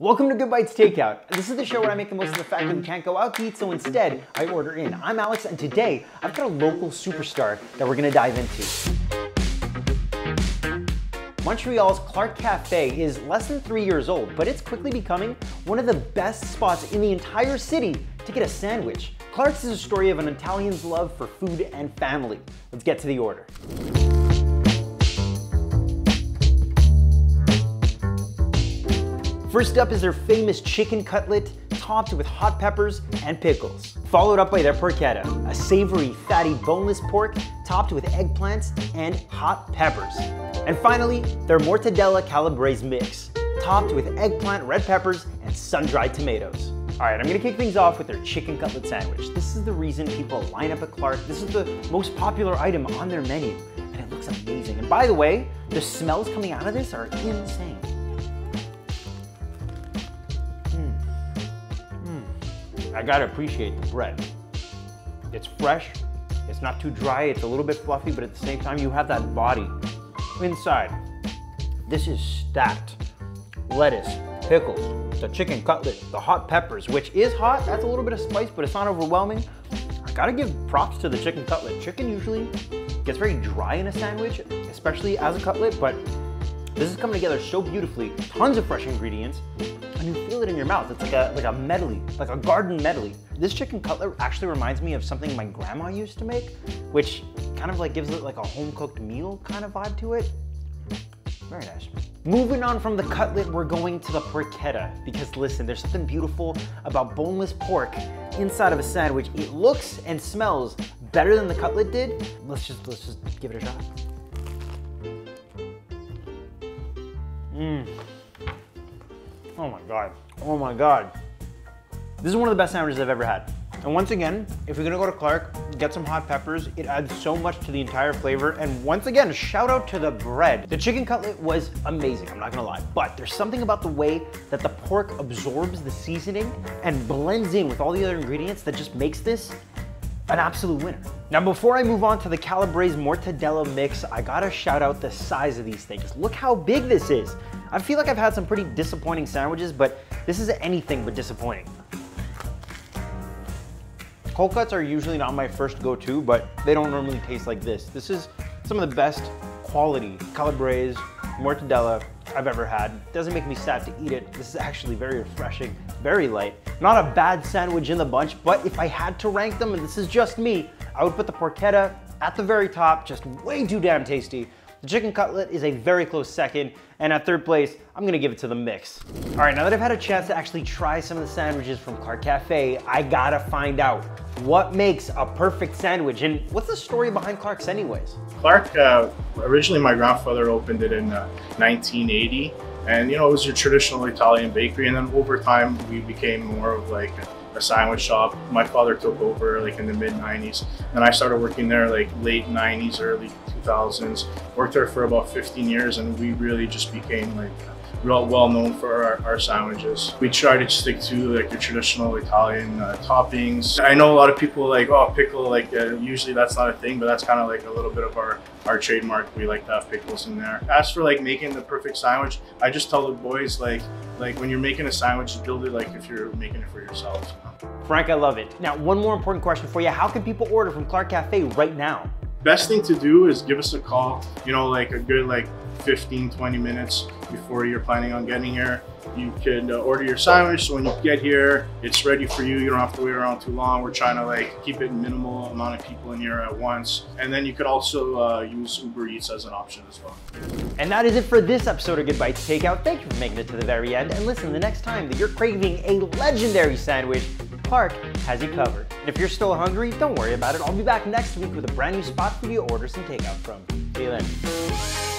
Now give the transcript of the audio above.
Welcome to Good Bites Takeout. This is the show where I make the most of the fact that we can't go out to eat, so instead, I order in. I'm Alex, and today, I've got a local superstar that we're gonna dive into. Montreal's Clarke Café is less than 3 years old, but it's quickly becoming one of the best spots in the entire city to get a sandwich. Clarke's is a story of an Italian's love for food and family. Let's get to the order. First up is their famous chicken cutlet, topped with hot peppers and pickles. Followed up by their porchetta, a savory, fatty, boneless pork topped with eggplants and hot peppers. And finally, their Mortadella Calabrese mix, topped with eggplant, red peppers, and sun-dried tomatoes. All right, I'm gonna kick things off with their chicken cutlet sandwich. This is the reason people line up at Clarke. This is the most popular item on their menu, and it looks amazing. And by the way, the smells coming out of this are insane. I gotta appreciate the bread. It's fresh, it's not too dry, it's a little bit fluffy, but at the same time, you have that body inside. This is stacked. Lettuce, pickles, the chicken cutlet, the hot peppers, which is hot, that's a little bit of spice, but it's not overwhelming. I gotta give props to the chicken cutlet. Chicken usually gets very dry in a sandwich, especially as a cutlet, but this is coming together so beautifully. Tons of fresh ingredients, and you feel it in your mouth. It's like a medley, like a garden medley. This chicken cutlet actually reminds me of something my grandma used to make, which kind of like gives it like a home-cooked meal kind of vibe to it. Very nice. Moving on from the cutlet, we're going to the porchetta, because listen, there's something beautiful about boneless pork inside of a sandwich. It looks and smells better than the cutlet did. Let's just give it a shot. Oh my God. Oh my God. This is one of the best sandwiches I've ever had. And once again, if you're gonna go to Clarke, get some hot peppers. It adds so much to the entire flavor. And once again, shout out to the bread. The chicken cutlet was amazing, I'm not gonna lie. But there's something about the way that the pork absorbs the seasoning and blends in with all the other ingredients that just makes this an absolute winner. Now, before I move on to the Caprese Mortadella mix, I gotta shout out the size of these things. Look how big this is. I feel like I've had some pretty disappointing sandwiches, but this is anything but disappointing. Cold cuts are usually not my first go-to, but they don't normally taste like this. This is some of the best quality Calabrese Mortadella I've ever had. It doesn't make me sad to eat it. This is actually very refreshing, very light. Not a bad sandwich in the bunch, but if I had to rank them, and this is just me, I would put the porchetta at the very top, just way too damn tasty. The chicken cutlet is a very close second, and at third place, I'm gonna give it to the mix. All right, now that I've had a chance to actually try some of the sandwiches from Clarke Café, I gotta find out what makes a perfect sandwich, and what's the story behind Clarke's anyways? Clarke, originally my grandfather opened it in 1980, and you know, it was your traditional Italian bakery, and then over time, we became more of like a sandwich shop. My father took over like in the mid-90s, and I started working there like late 90s, early 2000s. Worked there for about 15 years, and we really just became like real well known for our sandwiches. We try to stick to like the traditional Italian toppings. I know a lot of people like, oh, pickle, like usually that's not a thing, but that's kind of like a little bit of our trademark. We like to have pickles in there. As for like making the perfect sandwich, I just tell the boys like when you're making a sandwich, build it like if you're making it for yourselves. Frank, I love it. Now, one more important question for you. How can people order from Clarke Café right now? Best thing to do is give us a call, you know, like a good like 15-20 minutes before you're planning on getting here. You could order your sandwich, so when you get here, it's ready for you. You don't have to wait around too long. We're trying to like keep it minimal amount of people in here at once. And then you could also use Uber Eats as an option as well. And that is it for this episode of Good Bites Takeout. Thank you for making it to the very end. And listen, the next time that you're craving a legendary sandwich, Clarke has you covered. And if you're still hungry, don't worry about it. I'll be back next week with a brand new spot for you to order some takeout from. See you then.